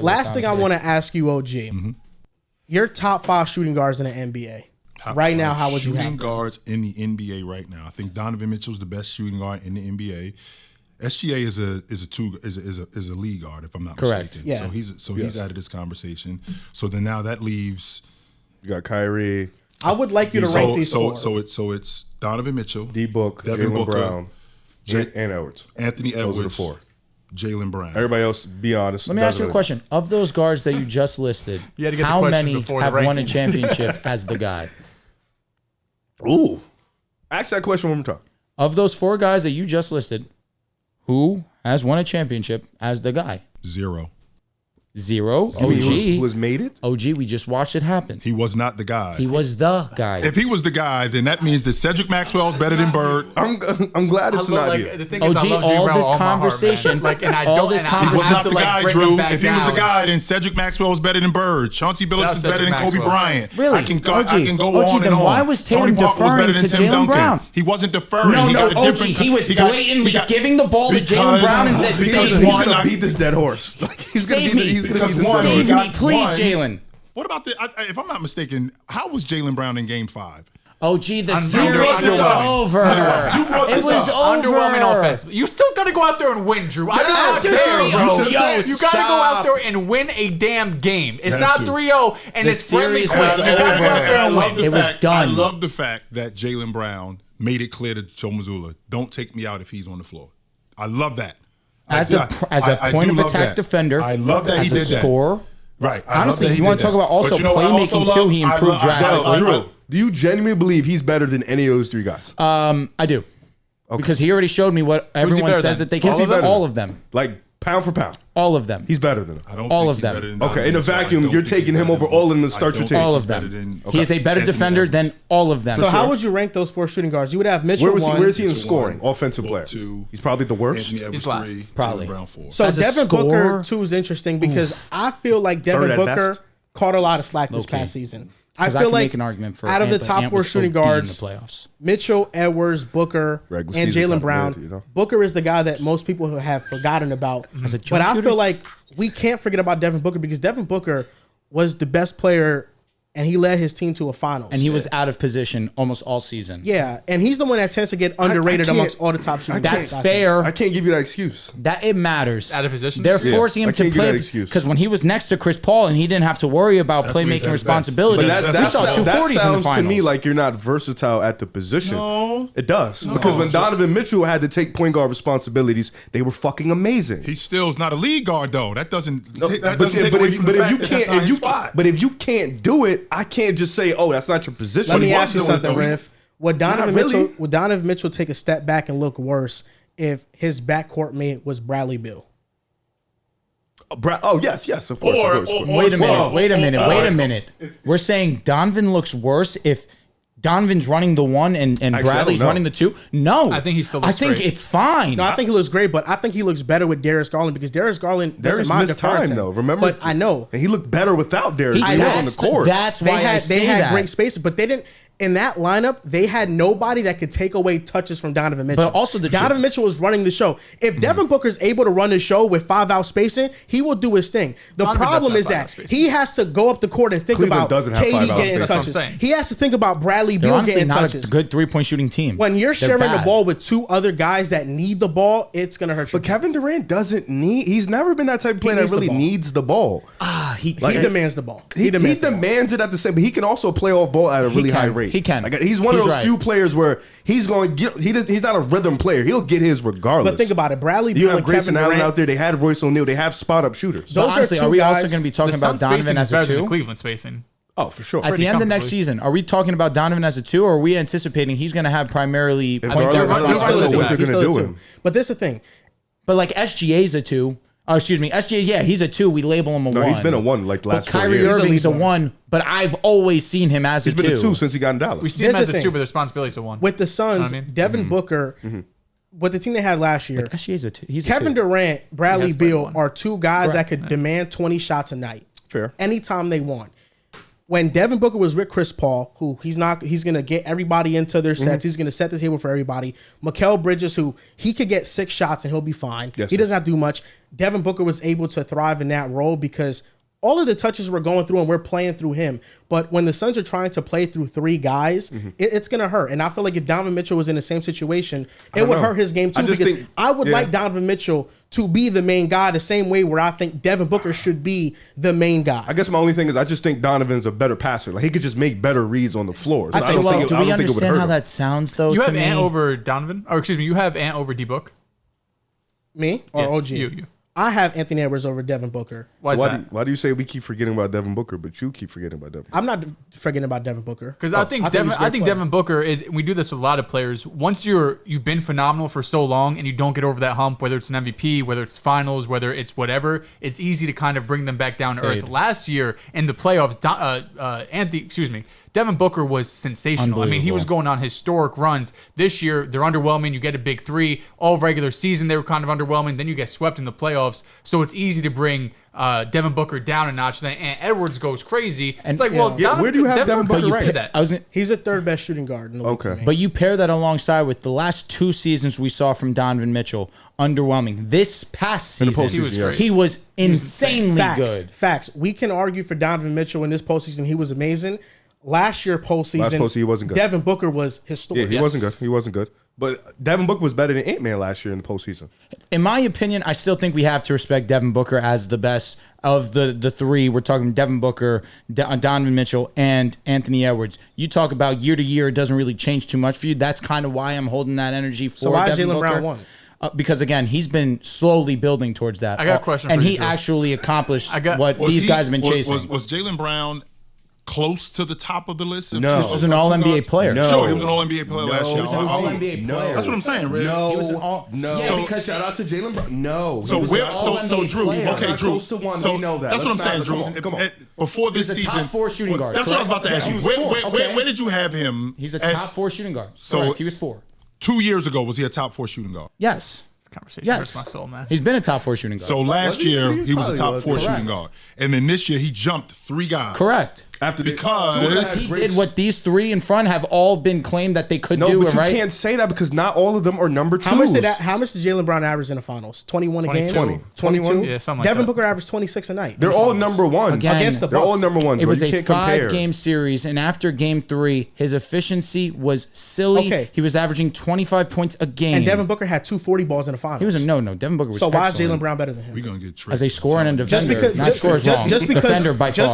Last thing I want to ask you, OG. Your top 5 shooting guards in the NBA. Right now, how would you have shooting guards in the NBA right now? I think Donovan Mitchell's the best shooting guard in the NBA. SGA is a lead guard, if I'm not mistaken. Yeah. So he's out of this conversation. So then now that leaves you got Kyrie. I would like you to rank these four. So it's Donovan Mitchell, D Book, Devin Jaylen Booker, Brown, and Edwards. Anthony Edwards. Those are the 4. Jaylen Brown. Everybody else, be honest. Let me ask you a question. Of those guards that you just listed, how many have won a championship as the guy? Ooh. Ask that question one more time. Of those 4 guys that you just listed, who has won a championship as the guy? 0. 0. OG. Who has made it? OG, we just watched it happen. He was not the guy. He was the guy. If he was the guy, then that means that Cedric Maxwell's better than Bird. I'm glad it's not here. The thing is, OG, all this conversation, He was not the guy, Drew. If he was the guy, then Cedric Maxwell was better than Bird. Chauncey Billups is better than Kobe Bryant. Really? I can go on and on. Why was Tatum Tony Parker was better than deferring to Tim Jaylen Brown? Duncan. He wasn't deferring. No, OG, he was blatantly giving the ball to Jaylen Brown and said, because save he's me. going to beat this dead horse. Like, Save me. He Save me, please, Jaylen. What about if I'm not mistaken, how was Jaylen Brown in Game 5? OG, the series was over. It was over. Underwhelming offense. You still got to go out there and win, Drew. I don't care, bro. You got to go out there and win a damn game. It's not 3-0 and it's friendly. You got to go out there and win. It was done. I love the fact that Jaylen Brown made it clear to Joe Mazzulla, don't take me out if he's on the floor. I love that. As a point of attack defender, I love that he did that. Scorer. Right. Honestly, you want to talk about also playmaking too, he improved drastically. Do you genuinely believe he's better than any of those 3 guys? I do. Okay. Because he already showed me what everyone says that they can see. All of them. Like pound for pound. All of them. He's better than them. I don't all think of he's them. better than Okay, in a vacuum, you're taking him over all of them to start your team. All of them. He is a better defender than all of them. So how would you rank those 4 shooting guards? You would have Mitchell Where is he in Mitchell scoring? 1, Offensive player. 2. He's probably the worst. Anthony Edwards He's last. 3. Probably. Jaylen Brown 4. So As a Devin scorer, Booker too is interesting because I feel like Devin Third at Booker best. caught a lot of slack this past season. I Because I feel can like make an argument for out of the Ant, but top Ant 4 was so shooting deep guards, in the playoffs. Mitchell, Edwards, Booker, Regular and season Jaylen Brown. continuity, you know? Booker is the guy that most people have forgotten about. As a But jump I shooter? feel like we can't forget about Devin Booker because Devin Booker was the best player and he led his team to a finals. And he was out of position almost all season. Yeah, and he's the one that tends to get underrated amongst all the top shooters. That's fair. I can't give you that excuse. That it matters. Out of position? They're Yeah, forcing him I to can't give play that excuse. because when he was next to Chris Paul and he didn't have to worry about That's when he's playmaking at his best. responsibilities. But We that saw sounds- 240s in the sounds finals. to me like you're not versatile at the position. No. It does. Because when Donovan Mitchell had to take point guard responsibilities, they were fucking amazing. He still's not a lead guard though. That doesn't take away from but the if you fact that that's not his spot. but if you can't do it, I can't just say, "Oh, that's not your position." Let me he ask you was doing it, something, though. Riff. Would Donovan Not really. Mitchell would Donovan Mitchell take a step back and look worse if his backcourt mate was Bradley Beal? Oh yes, of course. Or- of course. or- Wait a minute. We're saying Donovan looks worse if Donovan's running the 1 and Bradley's don't know. running the 2. No. I think he still I looks think great. it's fine. No, I think he looks great, but I think he looks better with Darius Garland because Darius Garland doesn't Darius mind missed deferring time to him. though. Remember? But I know And he looked better without Darius. He was on the court. That's why they had great spaces, but they didn't. In that lineup, they had nobody that could take away touches from Donovan Mitchell. But also Donovan Mitchell was running the show. If Devin Booker's able to run the show with 5-out spacing, he will do his thing. The Donovan problem doesn't is have that 5-out spacing. he has to go up the court and think Cleveland about doesn't have KD 5-out getting spacing. That's what I'm touches. saying. He has to think about Bradley They're Beal honestly getting not touches. a good 3-point shooting team. When you're They're sharing the bad. ball with 2 other guys that need the ball, it's gonna hurt you. But Kevin Durant doesn't need. He's never been that type of player that needs the really ball. needs the ball. He demands the ball. He demands the ball. demands it at the same, but he can also play off ball at a really high can. rate. He can. Like, he's one of He's those right. few players where he's going to get. He's not a rhythm player. He'll get his regardless. But think about it, Bradley You Beal have and Grayson Kevin Allen Durant out there. They had Royce O'Neal. They have spot up shooters. Those But honestly, are two are we also guys- going to be talking The about Suns' spacing Donovan is as a better than 2? the Cleveland spacing. Oh, for sure. At Pretty the end of next comfortably. season, are we talking about Donovan as a 2, or are we anticipating he's going to have primarily point Regardless, guard I don't know responsibility? what they're He's going to still do a with 2. him. But this is the thing. But like SGA's a 2. Oh, excuse me. SGA, yeah, he's a 2. We label him a 1. No, he's been a 1 like the But last 4 Kyrie years. Irving's a 1, but I've always seen him as He's a been 2. a 2 since he got in Dallas. We see him This as is a the 2, thing. but the responsibility's a 1. With the Suns, You know what I mean? Devin Booker, what the team they had last year, SGA's a 2. He's Kevin a 2. Durant, Bradley has played Beal one. are 2 guys that could demand 20 shots a night. Fair. Anytime they want. when Devin Booker was with Chris Paul, who he's going to get everybody into their sets. He's going to set the table for everybody. Mikal Bridges, who he could get 6 shots and he'll be fine. He doesn't have to do much. Devin Booker was able to thrive in that role because all of the touches we're going through and we're playing through him. But when the Suns are trying to play through 3 guys, it's going to hurt. And I feel like if Donovan Mitchell was in the same situation, it would hurt his game too. Because I would like Donovan Mitchell to be the main guy the same way where I think Devin Booker should be the main guy. I guess my only thing is I just think Donovan's a better passer. Like he could just make better reads on the floor. So do we understand how that sounds though? You to have me? Ant over Donovan? Or excuse me, you have Ant over D-Book? Me or OG? You. I have Anthony Edwards over Devin Booker. Why do you say we keep forgetting about Devin Booker, but you keep forgetting about Devin? I'm not forgetting about Devin Booker. Because I think Devin Booker, we do this with a lot of players. Once you've been phenomenal for so long and you don't get over that hump, whether it's an MVP, whether it's finals, whether it's whatever, it's easy to kind of bring them back down to earth. Last year in the playoffs, Devin Booker was sensational. I mean, he was going on historic runs. This year, they're underwhelming. You get a big 3. All regular season, they were kind of underwhelming. Then you get swept in the playoffs. So it's easy to bring Devin Booker down a notch. Then Edwards goes crazy. It's like, where do you have Devin Booker right? He's the 3rd best shooting guard in the league. Okay. But you pair that alongside with the last 2 seasons we saw from Donovan Mitchell, underwhelming. This past season, he was insanely good. Facts. We can argue for Donovan Mitchell in this postseason. He was amazing. Last postseason, he wasn't good. Devin Booker was historic. Yeah, he wasn't good. But Devin Booker was better than Ant-Man last year in the postseason. In my opinion, I still think we have to respect Devin Booker as the best of the 3. We're talking Devin Booker, Donovan Mitchell, and Anthony Edwards. You talk about year to year, it doesn't really change too much for you. That's kind of why I'm holding that energy for so why Devin Jaylen Booker. Brown won? Because again, he's been slowly building towards that. I got a question and for you, he Drew. actually accomplished what these guys have been chasing. Was Jaylen Brown close to the top of the list? No. He was an All-NBA player. No. Sure, he was an All-NBA player last year. He was an All-NBA player. That's what I'm saying, Rick. No. He was an because shout out to Jaylen Brown. No. So Drew, okay, Drew. So that's what I'm saying, Drew. Before this season, top 4 shooting guard. That's what I was about to ask you. Where did you have him? He's a top 4 shooting guard. So correct. He was 4. 2 years ago, was he a top 4 shooting guard? Yes. Conversation hurts my soul, man. He's been a top 4 shooting guard. So last year he was a top 4 shooting guard, and then this year he jumped 3 guys. Correct. Because he did what these 3 in front have all been claimed that they could do. But you right? can't say that because not all of them are number 2s. How much did Jaylen Brown average in the finals? 21 a game? 21? Yeah, something like Devin that. Booker averaged 26 a night. They're all number 1s. Against the They're all Bucks. number 1s. It was you a can't compare. 5-game series, and after game 3, his efficiency was silly. Okay. He was averaging 25 points a game. And Devin Booker had 2 40 balls in the finals. He was no. Devin Booker was So why is excellent. Jaylen Brown better than him? we're gonna get tricked. As a scorer and a defender, Just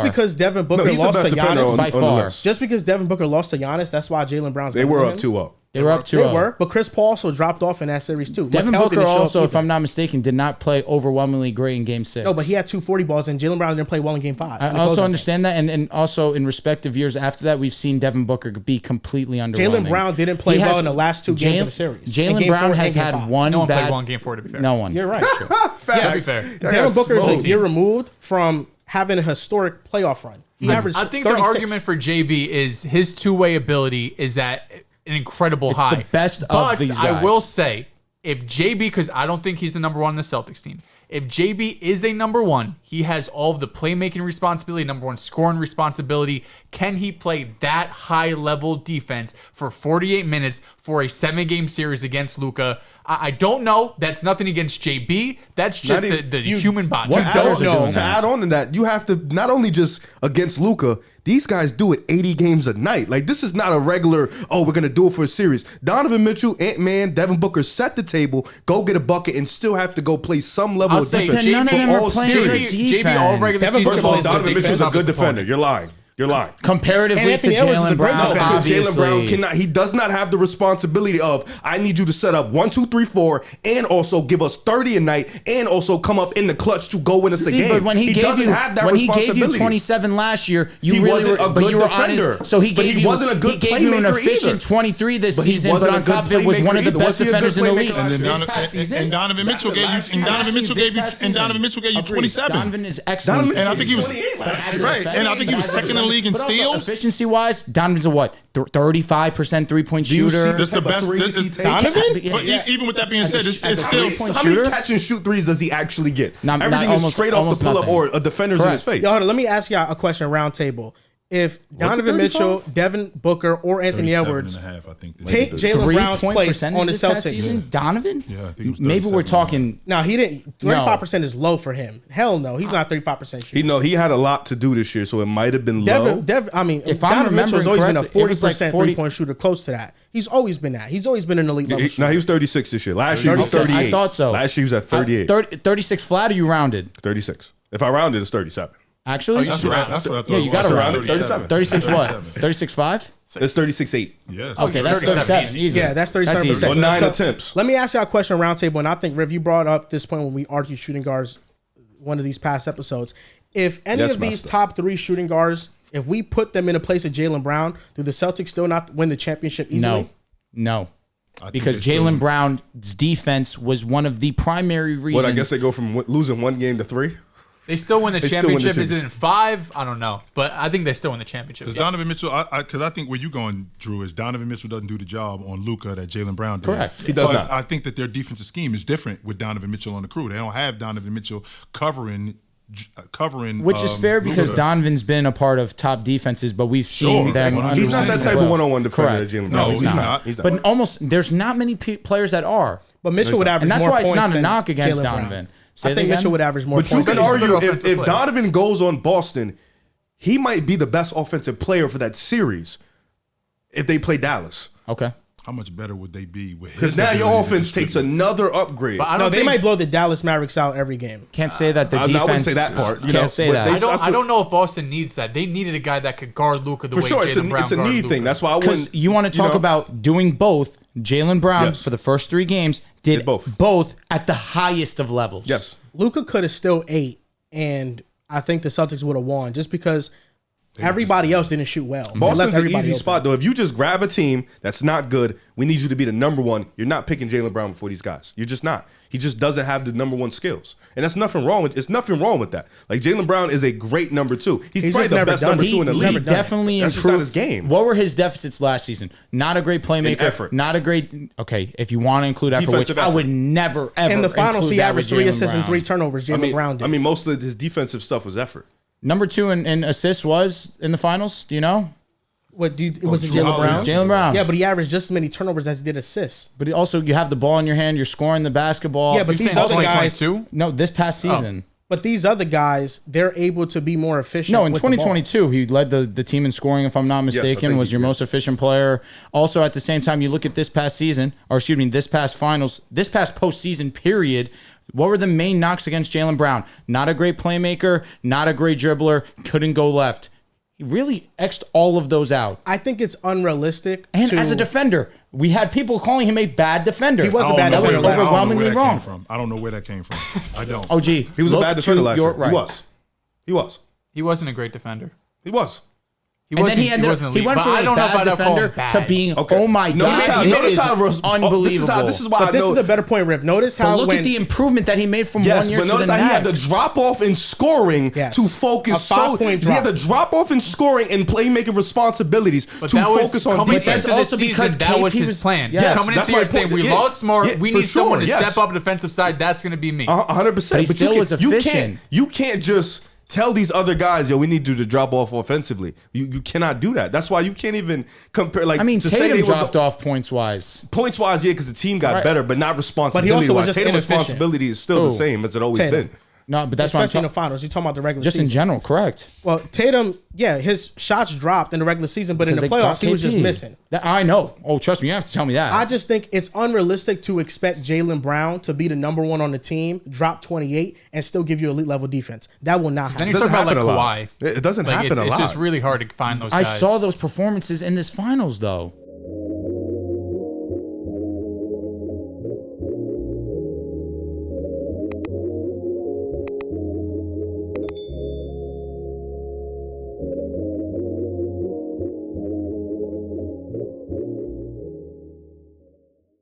because Devin Booker he's the lost best to defender Giannis, by on the far. list. just because Devin Booker lost to Giannis, that's why Jaylen Brown's They better were than up him? 2-0. They were up 2-0. They were, but Chris Paul also dropped off in that series too. Devin Mikal Booker didn't show up also, if either. I'm not mistaken, did not play overwhelmingly great in Game 6. No, but he had 2 40 balls, and Jaylen Brown didn't play well in Game 5. I also understand that, and also in respective years after that, we've seen Devin Booker be completely underwhelming. Jaylen Brown didn't play well in the last 2 games of the series. Jaylen Brown has had one No one bad. played well in Game 4, to be fair. No one. You're right. To be fair. Devin Booker is a year removed from having a historic playoff run. He averaged I think 36. the argument for JB is his 2-way ability is at an incredible It's high. the best of but these I guys. will say, if JB, because I don't think he's the number 1 on the Celtics team. If JB is a number 1, he has all of the playmaking responsibility, number 1 scoring responsibility. Can he play that high level defense for 48 minutes for a 7-game series against Luka? I don't know. That's nothing against JB. That's just the human body. To add on to that, you have to not only just against Luka, these guys do it 80 games a night. Like, this is not a regular, we're going to do it for a series. Donovan Mitchell, Ant-Man, Devin Booker set the table, go get a bucket, and still have to go play some level of defense. But none of them are playing good JB all regular defense. season. First of all, Donovan plays Mitchell's a defense. good defender. You're lying. You're lying. Comparatively And to Anthony Edwards is a Jaylen great Brown, defender. Because Jaylen Brown obviously. cannot, he does not have the responsibility of, I need you to set up 1, 2, 3, 4, and also give us 30 a night, and also come up in the clutch to go win us the game. But when he gave doesn't you have that when he gave you responsibility. 27 last year, you He really wasn't were, a but good you were defender. honest. So he But gave he you wasn't a good he gave you an playmaker efficient either. 23 this But he season, but wasn't on a good top of it was one of the playmaker best either. Was he a good defenders in the league. playmaker? And Donovan Mitchell gave you 27. Donovan is excellent. And I think he was right. And I think he was second in the league in But also, steals. efficiency wise, Donovan's a what? 35% 3-point shooter. That's the best. But even with that being said, it's still. How many catch and shoot threes does he actually get? Not Everything is almost- straight off the almost pull up nothing. or a defender's in his Correct. face. Yo, hold on, let me ask y'all a question round table. if Donovan Mitchell, Devin Booker, or Anthony 37 Edwards and a half, I think. take Jaylen Brown's 3-point place percentage on the this past Celtics. season, Donovan? Yeah, I think it was Maybe we're 37. talking. No, he didn't. 35% is low for him. Hell no, he's not 35% shooting. He had a lot to do this year, so it might have been low. If I'm Donovan Mitchell's always been a remembering correctly, it was 40% like 40 3-point shooter, close to that. He's always been that. He's always been an elite level Now shooter. he was 36 this year. Last year he was 38. I thought so. Last year he was at 38. 36 flat, or you rounded? 36. If I rounded, it's 37. Actually, That's what I thought. Yeah, you got to round it. 37. 36 what? 36.5? It's 36.8. Yes. Okay, that's 37. Easy. Yeah, that's 37%. easy. On 9 attempts. Let me ask you a question roundtable, and I think, Riv, you brought up this point when we argued shooting guards one of these past episodes. If any Yes, of these master. top 3 shooting guards, if we put them in a place of Jaylen Brown, do the Celtics still not win the championship easily? No. I think Because they still- Jaylen Brown's defense was one of the primary reasons. What, I guess they go from losing 1 game to 3? They still win the They still win the championship. Is it championship. in 5? I don't know, but I think they still win the championship. Does Yeah. Donovan Mitchell? Because I think where you going, Drew, is Donovan Mitchell doesn't do the job on Luka that Jaylen Brown did. Correct. He does But not. I think that their defensive scheme is different with Donovan Mitchell on the crew. They don't have Donovan Mitchell covering. Which is fair because Luka. Donovan's been a part of top defenses, but we've seen Sure, them. 100%. He's not that type of one-on-one defender Correct. that Jaylen No, Brown is. he's not. He's not. But almost, there's not many players that are. But Mitchell would average And that's more why it's points not a than knock against Jaylen Brown. Donovan. Say I it think again? Mitchell would average more But you points. can He's a better argue offensive if player. Donovan goes on Boston, he might be the best offensive player for that series if they play Dallas. Okay. How much better would they be with his? Because now your ability to offense takes distribute? another upgrade. But I No, don't they think, might blow the Dallas Mavericks out every game. Can't say that the I defense. wouldn't say that part, you Can't know, say but that. they- I don't know if Boston needs that. They needed a guy that could guard Luka the For way sure, it's Jaylen Brown a guarded need Luka. thing. That's why I Because wouldn't. you want to talk know, about doing both. Jaylen Brown, Yes. for the first 3 games, did Did both. both at the highest of levels. Yes. Luka could have still 8, and I think the Celtics would have won just because everybody else didn't shoot well. They left Boston's an everybody easy open. spot, though. If you just grab a team that's not good, we need you to be the number 1. You're not picking Jaylen Brown before these guys. You're just not. He just doesn't have the number 1 skills, and that's nothing wrong with. It's nothing wrong with that. Like Jaylen Brown is a great number 2. He's He's probably just the never best done number it. 2 in the He's league. never done it. Definitely That's just improved not his game. What were his deficits last season? Not a great playmaker. effort. Not a great. Okay, if you want to include effort, Defensive which I effort. would never ever. In the finals, include he that averaged with 3 Jaylen assists and Brown. 3 turnovers. Jaylen Brown did. Most of his defensive stuff was effort. Number 2 in assists was in the finals. Do you know? Was it Drew Jaylen Holiday. Brown? Jaylen Brown. Yeah, but he averaged just as many turnovers as he did assists. But also, you have the ball in your hand. You're scoring the basketball. Yeah, but You're these saying other guys, 2022? no, this past season. but these other guys, they're able to be more efficient. No, in with the ball. 2022, he led the team in scoring, if I'm not mistaken, think was he your did. most efficient player. Also, at the same time, you look at this past season, or excuse me, this past finals, this past postseason period, what were the main knocks against Jaylen Brown? Not a great playmaker, not a great dribbler, couldn't go left. He really X'd all of those out. I think it's unrealistic. And to, as a defender, we had people calling him a bad defender. He was I a don't bad know defender. where- I don't know where overwhelmingly that wrong. came from. I don't know where that came from. I don't. Oh, gee. He was a look bad defender to last your year. right. He was. He wasn't a great defender. He was. He And wasn't. then he ended up, wasn't he elite, went but from I a don't know if bad I'd call him defender bad. to being, Okay. oh my Notice God, how- this notice is how unbelievable. This is why But I this know. is a better point, Riv. Notice how But look when at the improvement that he made from Yes, one year but to notice the how he had next. to drop off in scoring Yes. to focus. A 5-point He had to drop. drop off in scoring and playmaking responsibilities But to that was focus on coming defense. into the also season. because That was KP his was- plan. Yes, Coming that's into my here saying point. we Yeah. lost Smart, Yeah, we for need someone sure, to yes. step up defensive side. That's going to be me. 100%. But he still was efficient. You can't just tell these other guys, yo, we need you to drop off offensively. You cannot do that. That's why you can't even compare. Like I mean, to say Tatum they were dropped off points wise. points wise, yeah, because the team got Right. better, but not responsibility. also was wise. just Tatum inefficient. responsibility is still the Who? same as it always Tatum. been. No, but that's what I'm especially in the talking. finals. You're talking about the regular Just season. in general, correct. Well, Tatum, yeah, his shots dropped in the regular season, but in the Because they got playoffs, he was just KP. missing. I know. Oh, trust me, you have to tell me that. I just think it's unrealistic to expect Jaylen Brown to be the number 1 on the team, drop 28, and still give you elite level defense. That will not Then happen. you're talking about like happen a lot. Kawhi. It doesn't Like, happen a it's lot. just really hard to find those I guys. saw those performances in this finals, though.